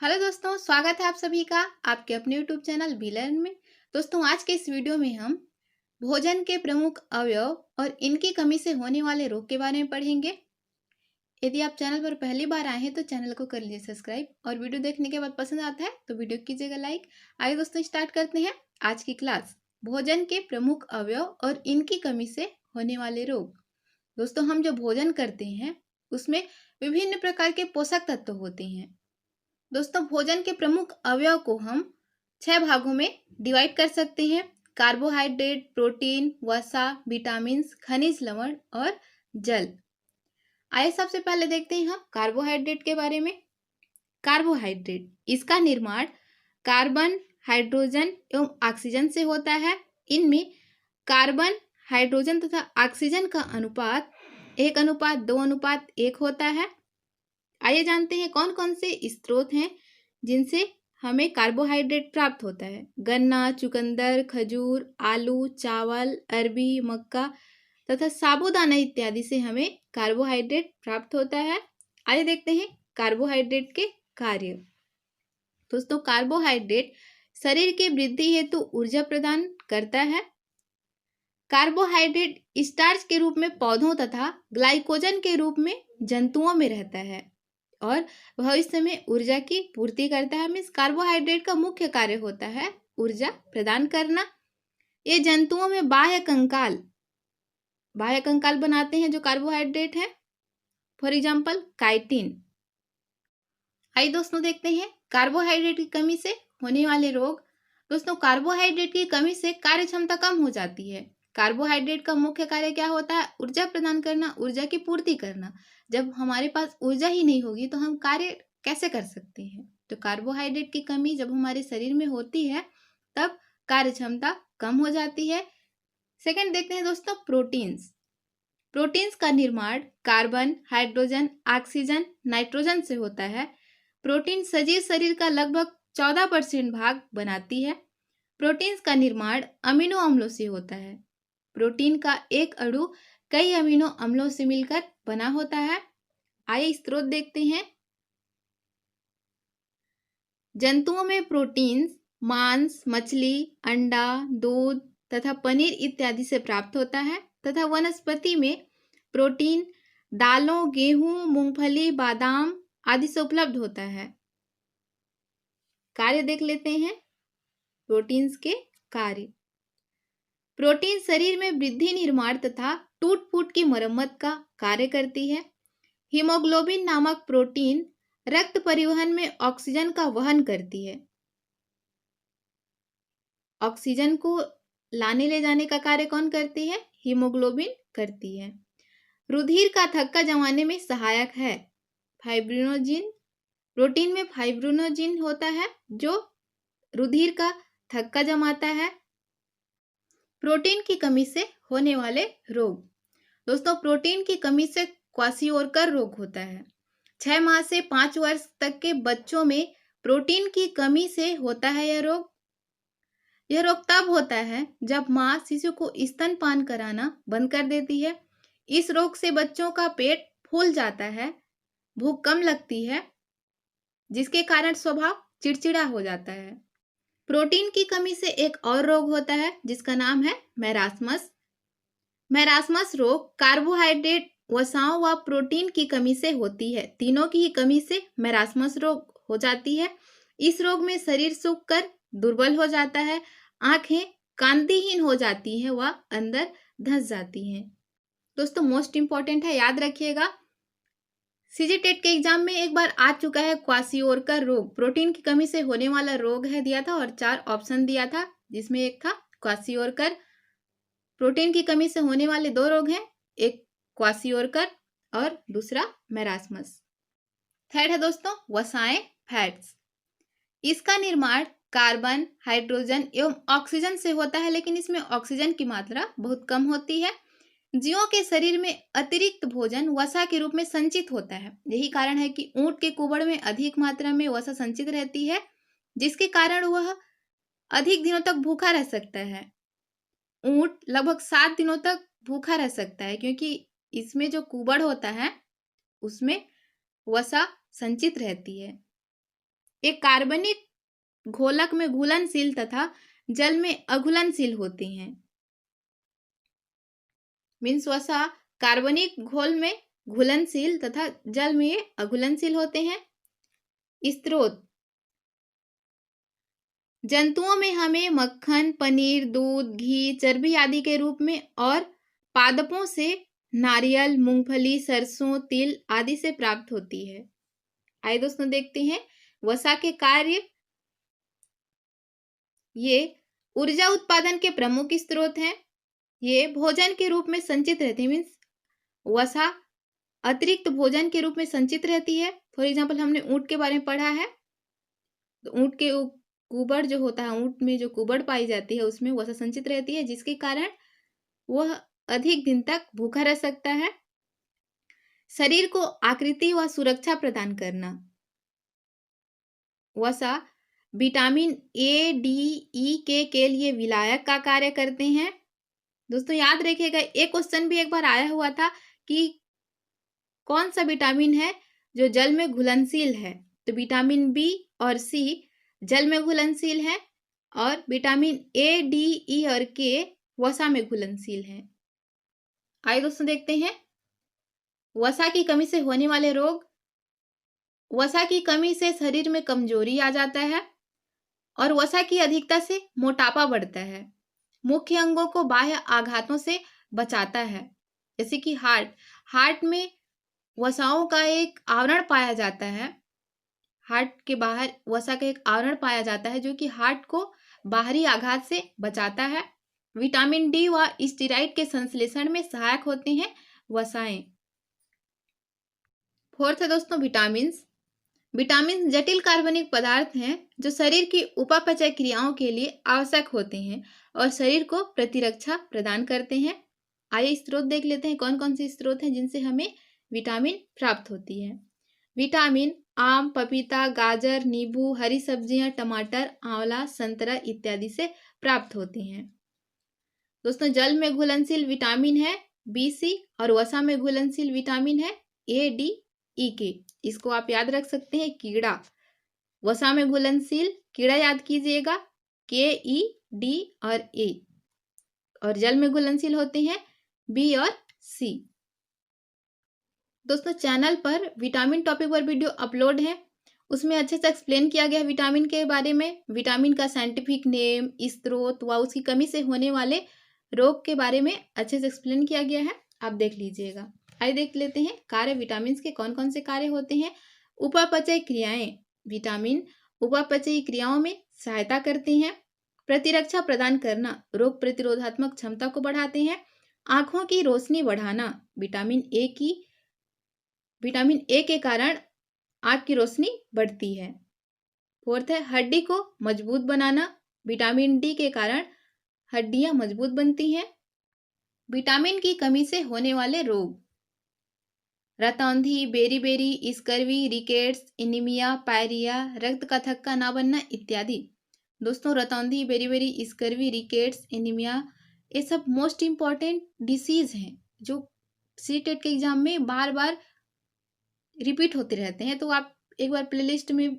Hello दोस्तों, स्वागत है आप सभी का आपके अपने यूट्यूब चैनल बी लर्न में। दोस्तों, आज के इस वीडियो में हम भोजन के प्रमुख अवयव और इनकी कमी से होने वाले रोग के बारे में पढ़ेंगे। यदि आप चैनल पर पहली बार आए हैं तो चैनल को कर लीजिए सब्सक्राइब और वीडियो देखने के बाद पसंद आता है तो वीडियो कीजिएगा लाइक। आइए दोस्तों, स्टार्ट करते हैं आज की क्लास। भोजन के प्रमुख अवयव और इनकी कमी से होने वाले रोग। दोस्तों, हम जो भोजन करते हैं उसमें विभिन्न प्रकार के पोषक तत्व होते हैं। दोस्तों, भोजन के प्रमुख अवयव को हम 6 भागों में डिवाइड कर सकते हैं। कार्बोहाइड्रेट, प्रोटीन, वसा, विटामिन्स, खनिज लवण और जल। आइए सबसे पहले देखते हैं हम कार्बोहाइड्रेट के बारे में। कार्बोहाइड्रेट, इसका निर्माण कार्बन, हाइड्रोजन एवं ऑक्सीजन से होता है। इनमें कार्बन, हाइड्रोजन तथा ऑक्सीजन का अनुपात 1:2:1 होता है। आइए जानते हैं कौन कौन से स्रोत हैं जिनसे हमें कार्बोहाइड्रेट प्राप्त होता है। गन्ना, चुकंदर, खजूर, आलू, चावल, अरबी, मक्का तथा साबूदाना इत्यादि से हमें कार्बोहाइड्रेट प्राप्त होता है। आइए देखते हैं कार्बोहाइड्रेट के कार्य। दोस्तों, कार्बोहाइड्रेट शरीर की वृद्धि हेतु ऊर्जा प्रदान करता है। कार्बोहाइड्रेट स्टार्च के रूप में पौधों तथा ग्लाइकोजन के रूप में जंतुओं में रहता है और भविष्य में ऊर्जा की पूर्ति करता है। मीन्स कार्बोहाइड्रेट का मुख्य कार्य होता है ऊर्जा प्रदान करना। ये जंतुओं में बाह्य कंकाल बनाते हैं जो कार्बोहाइड्रेट है। For example chitin. आइए दोस्तों देखते हैं कार्बोहाइड्रेट की कमी से होने वाले रोग। दोस्तों, कार्बोहाइड्रेट की कमी से कार्य क्षमता कम हो जाती है। कार्बोहाइड्रेट का मुख्य कार्य क्या होता है? ऊर्जा प्रदान करना, ऊर्जा की पूर्ति करना। जब हमारे पास ऊर्जा ही नहीं होगी तो हम कार्य कैसे कर सकते हैं? तो कार्बोहाइड्रेट की कमी जब हमारे शरीर में होती है तब कार्य क्षमता कम हो जाती है। सेकंड देखते हैं दोस्तों प्रोटीन्स। प्रोटीन्स का निर्माण कार्बन, हाइड्रोजन, ऑक्सीजन, नाइट्रोजन से होता है। प्रोटीन सजीव शरीर का लगभग 14% भाग बनाती है। प्रोटीन्स का निर्माण अमीनो अम्लों से होता है। प्रोटीन का एक अणु कई अमीनो अम्लों से मिलकर बना होता है। आइए स्रोत देखते हैं। जंतुओं में प्रोटीन्स मांस, मछली, अंडा, दूध तथा पनीर इत्यादि से प्राप्त होता है तथा वनस्पति में प्रोटीन दालों, गेहूं, मूंगफली, बादाम आदि से उपलब्ध होता है। कार्य देख लेते हैं प्रोटीन्स के कार्य। प्रोटीन शरीर में वृद्धि, निर्माण तथा टूट फूट की मरम्मत का कार्य करती है। हीमोग्लोबिन नामक प्रोटीन रक्त परिवहन में ऑक्सीजन का वहन करती है। ऑक्सीजन को लाने ले जाने का कार्य कौन करती है? हीमोग्लोबिन करती है। रुधिर का थक्का जमाने में सहायक है फाइब्रिनोजिन। प्रोटीन में फाइब्रिनोजिन होता है जो रुधिर का थक्का जमाता है। प्रोटीन की कमी से होने वाले रोग। दोस्तों, प्रोटीन की कमी से क्वाशियोरकर रोग होता है। 6 माह से 5 वर्ष तक के बच्चों में प्रोटीन की कमी से होता है यह रोग। यह रोग तब होता है जब माँ शिशु को स्तनपान कराना बंद कर देती है। इस रोग से बच्चों का पेट फूल जाता है, भूख कम लगती है, जिसके कारण स्वभाव चिड़चिड़ा हो जाता है। प्रोटीन की कमी से एक और रोग होता है जिसका नाम है मैरास्मस। मैरास्मस रोग कार्बोहाइड्रेट, वसाओं व प्रोटीन की कमी से होती है। तीनों की ही कमी से मैरास्मस रोग हो जाती है। इस रोग में शरीर सूख कर दुर्बल हो जाता है, आंखें कांतिहीन हो जाती हैं व अंदर धंस जाती हैं। दोस्तों, मोस्ट इंपॉर्टेंट है, याद रखिएगा। सीजीटेट के एग्जाम में एक बार आ चुका है क्वाशियोरकर रोग। प्रोटीन की कमी से होने वाला रोग है दिया था और 4 ऑप्शन दिया था जिसमें एक था क्वाशियोरकर। प्रोटीन की कमी से होने वाले 2 रोग हैं, एक क्वाशियोरकर और दूसरा मैरास्मस। थर्ड है दोस्तों वसाएं, फैट्स। इसका निर्माण कार्बन, हाइड्रोजन एवं ऑक्सीजन से होता है, लेकिन इसमें ऑक्सीजन की मात्रा बहुत कम होती है। जीवों के शरीर में अतिरिक्त भोजन वसा के रूप में संचित होता है। यही कारण है कि ऊंट के कुबड़ में अधिक मात्रा में वसा संचित रहती है, जिसके कारण वह अधिक दिनों तक भूखा रह सकता है। ऊंट लगभग 7 दिनों तक भूखा रह सकता है क्योंकि इसमें जो कुबड़ होता है उसमें वसा संचित रहती है। एक कार्बनिक घोलक में घुलनशील तथा जल में अघुलनशील होती हैं। मीन्स वसा कार्बनिक घोल में घुलनशील तथा जल में ये अघुलनशील होते हैं। स्रोत, जंतुओं में हमें मक्खन, पनीर, दूध, घी, चर्बी आदि के रूप में और पादपों से नारियल, मूंगफली, सरसों, तिल आदि से प्राप्त होती है। आइए दोस्तों देखते हैं वसा के कार्य। ये ऊर्जा उत्पादन के प्रमुख स्रोत हैं। ये भोजन के रूप में संचित रहती है। मीन्स वसा अतिरिक्त भोजन के रूप में संचित रहती है। फॉर एग्जाम्पल हमने ऊंट के बारे में पढ़ा है, तो ऊंट के कुबड़ जो होता है, ऊंट में जो कुबड़ पाई जाती है उसमें वसा संचित रहती है, जिसके कारण वह अधिक दिन तक भूखा रह सकता है। शरीर को आकृति व सुरक्षा प्रदान करना, वसा विटामिन ए, डी, ई के लिए विलायक का कार्य करते हैं। दोस्तों याद रखिएगा, एक क्वेश्चन भी एक बार आया हुआ था कि कौन सा विटामिन है जो जल में घुलनशील है, तो विटामिन बी और सी जल में घुलनशील है और विटामिन ए, डी, ई और के वसा में घुलनशील है। आइए दोस्तों देखते हैं वसा की कमी से होने वाले रोग। वसा की कमी से शरीर में कमजोरी आ जाता है और वसा की अधिकता से मोटापा बढ़ता है। मुख्य अंगों को बाह्य आघातों से बचाता है, जैसे कि हार्ट में वसाओं का एक आवरण पाया जाता है। हार्ट के बाहर वसा का एक आवरण पाया जाता है जो कि हार्ट को बाहरी आघात से बचाता है। विटामिन डी व स्टेरॉइड के संश्लेषण में सहायक होते हैं वसाएं। फोर्थ है दोस्तों विटामिन जटिल कार्बनिक पदार्थ हैं जो शरीर की उपापचय क्रियाओं के लिए आवश्यक होते हैं और शरीर को प्रतिरक्षा प्रदान करते हैं। आइए स्रोत देख लेते हैं कौन कौन से स्रोत हैं जिनसे हमें विटामिन प्राप्त होती है। विटामिन आम, पपीता, गाजर, नींबू, हरी सब्जियां, टमाटर, आंवला, संतरा इत्यादि से प्राप्त होती हैं। दोस्तों जल में घुलनशील विटामिन है बी, सी और वसा में घुलनशील विटामिन है ए, डी, ई के। इसको आप याद रख सकते हैं। कीड़ा, वसा में घुलनशील कीड़ा याद कीजिएगा के, ई, डी और ए, और जल में घुलनशील होते हैं बी और सी। दोस्तों चैनल पर विटामिन टॉपिक पर वीडियो अपलोड है, उसमें अच्छे से एक्सप्लेन किया गया है विटामिन के बारे में, विटामिन का साइंटिफिक नेम, स्रोत व उसकी कमी से होने वाले रोग के बारे में अच्छे से एक्सप्लेन किया गया है, आप देख लीजिएगा। आइए देख लेते हैं कार्य विटामिन के कौन कौन से कार्य होते हैं। उपापचय क्रियाएं, विटामिन उपापचयी क्रियाओं में सहायता करते हैं। प्रतिरक्षा प्रदान करना, रोग प्रतिरोधात्मक क्षमता को बढ़ाते हैं। आंखों की रोशनी बढ़ाना, विटामिन ए के कारण आंख की रोशनी बढ़ती है। फोर्थ है हड्डी को मजबूत बनाना, विटामिन डी के कारण हड्डियां मजबूत बनती हैं। विटामिन की कमी से होने वाले रोग, रतौंधी, बेरी, स्कर्वी, रिकेट्स, एनीमिया, पायरिया, रक्त का थक्का ना बनना इत्यादि। दोस्तों रतौंधी, बेरी, स्कर्वी, रिकेट्स, एनीमिया ये सब मोस्ट इम्पॉर्टेंट डिसीज हैं जो सीटेट के एग्जाम में बार बार रिपीट होते रहते हैं। तो आप एक बार प्लेलिस्ट में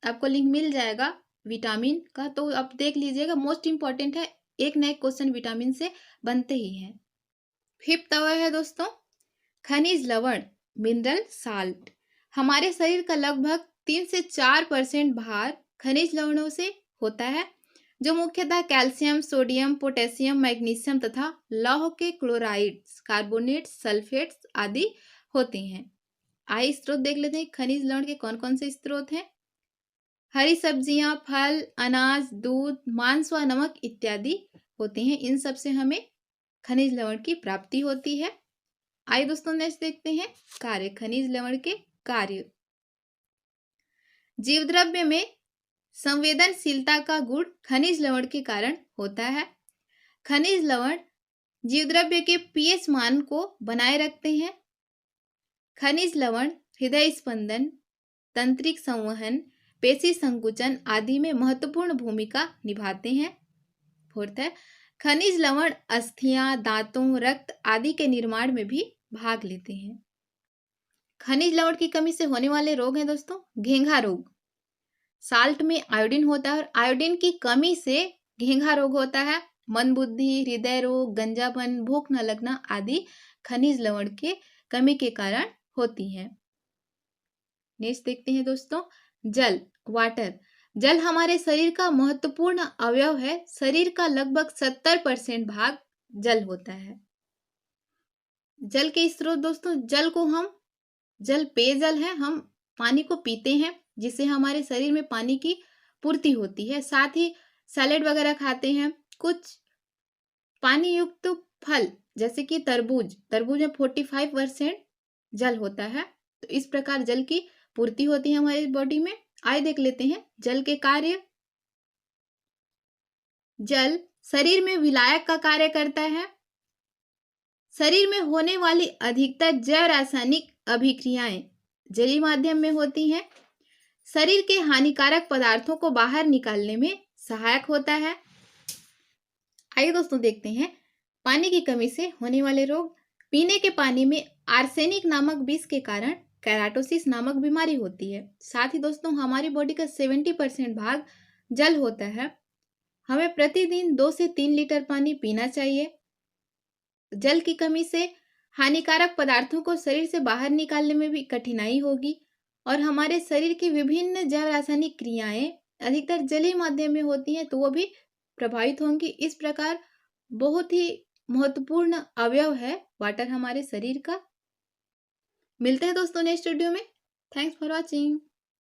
आपको लिंक मिल जाएगा विटामिन का, तो आप देख लीजिएगा, मोस्ट इम्पॉर्टेंट है, एक न एक क्वेश्चन विटामिन से बनते ही हैं। फिफ्थ है दोस्तों खनिज लवण, मिनरल साल्ट। हमारे शरीर का लगभग 3 से 4% भार खनिज लवणों से होता है, जो मुख्यतः कैल्शियम, सोडियम, पोटेशियम, मैग्नीशियम तथा लौह के क्लोराइड्स, कार्बोनेट्स, सल्फेट्स आदि होते हैं। आइए स्रोत देख लेते हैं खनिज लवण के कौन कौन से स्रोत हैं। हरी सब्जियां, फल, अनाज, दूध, मांस व नमक इत्यादि होते हैं। इन सब से हमें खनिज लवण की प्राप्ति होती है। आइए दोस्तों नेक्स्ट देखते हैं कार्य, खनिज लवण के कार्य। जीवद्रव्य में संवेदनशीलता का गुण खनिज लवण के कारण होता है। खनिज लवण जीवद्रव्य के पीएच मान को बनाए रखते हैं। खनिज लवण हृदय स्पंदन, तंत्रिक संवहन, पेशी संकुचन आदि में महत्वपूर्ण भूमिका निभाते हैं। फोर्थ है खनिज लवण अस्थियां, दांतों, रक्त आदि के निर्माण में भी भाग लेते हैं। खनिज लवण की कमी से होने वाले रोग हैं दोस्तों घेंघा रोग, साल्ट में आयोडीन होता है और आयोडीन की कमी से घेंघा रोग होता है। मंदबुद्धि, हृदय रोग, गंजापन, भूख न लगना आदि खनिज लवण के कमी के कारण होती है। नेक्स्ट देखते हैं दोस्तों, जल, वाटर। जल हमारे शरीर का महत्वपूर्ण अवयव है। शरीर का लगभग 70% भाग जल होता है। जल के स्रोत दोस्तों, जल पेयजल है, हम पानी को पीते हैं जिससे हमारे शरीर में पानी की पूर्ति होती है। साथ ही सैलेड वगैरह खाते हैं। कुछ पानी युक्त फल जैसे कि तरबूज में 45% जल होता है। तो इस प्रकार जल की पूर्ति होती है हमारी बॉडी में। आइए देख लेते हैं जल के कार्य। जल शरीर में विलायक का कार्य करता है। शरीर में होने वाली अधिकतर जैव रासायनिक अभिक्रियाएं जलीय माध्यम में होती हैं। शरीर के हानिकारक पदार्थों को बाहर निकालने में सहायक होता है। आइए दोस्तों देखते हैं पानी की कमी से होने वाले रोग। पीने के पानी में आर्सेनिक नामक विष के कारण केराटोसिस नामक बीमारी होती है। साथ ही दोस्तों हमारी बॉडी का 70% भाग जल होता है। हमें प्रतिदिन 2 से 3 लीटर पानी पीना चाहिए। जल की कमी से हानिकारक पदार्थों को शरीर से बाहर निकालने में भी कठिनाई होगी और हमारे शरीर की विभिन्न जैव रासायनिक क्रियाएं अधिकतर जलीय माध्यम में होती हैं, तो वो भी प्रभावित होंगी। इस प्रकार बहुत ही महत्वपूर्ण अवयव है वाटर हमारे शरीर का। मिलते हैं दोस्तों नेक्स्ट वीडियो में। Thanks for watching.